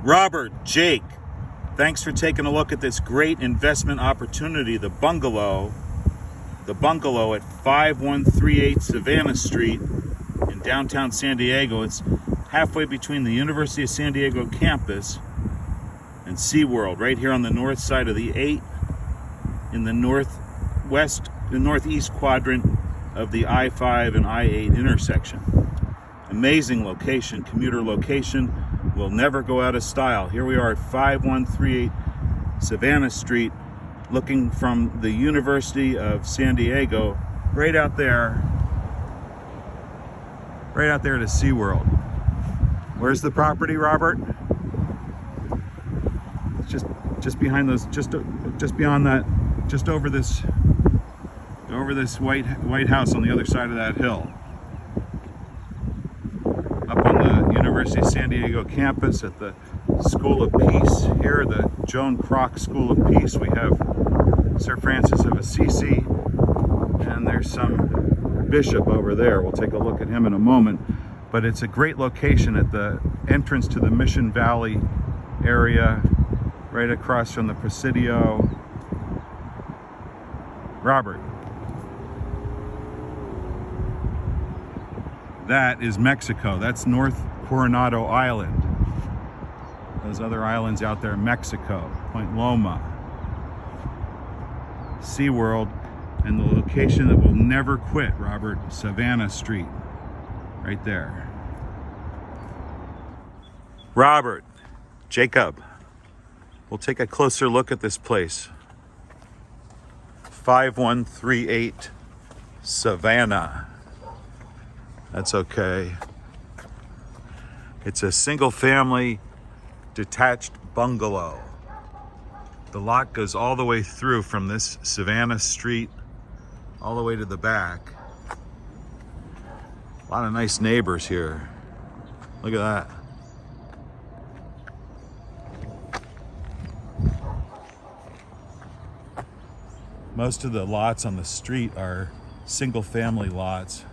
Robert, Jake, thanks for taking a look at this great investment opportunity, the bungalow at 5138 Savannah Street in downtown San Diego. It's halfway between the University of San Diego campus and SeaWorld, right here on the north side of the 8 in the northeast quadrant of the I-5 and I-8 intersection. Amazing location, commuter location, will never go out of style. Here we are at 5138 Savannah Street, looking from the University of San Diego, right out there to SeaWorld. Where's the property, Robert? It's just behind those, just beyond that, just over this white house on the other side of that hill. Up on the University of San Diego campus at the School of Peace. Here, the Joan Kroc School of Peace, we have Sir Francis of Assisi, and there's some bishop over there. We'll take a look at him in a moment. But it's a great location at the entrance to the Mission Valley area, right across from the Presidio. Robert. That is Mexico. That's North Coronado Island. Those other islands out there, Mexico, Point Loma, SeaWorld, and the location that will never quit, Robert, Savannah Street, right there. Robert, Jacob, we'll take a closer look at this place. 5138 Savannah. That's okay. It's a single family detached bungalow. The lot goes all the way through from this Savannah Street all the way to the back. A lot of nice neighbors here. Look at that. Most of the lots on the street are single family lots.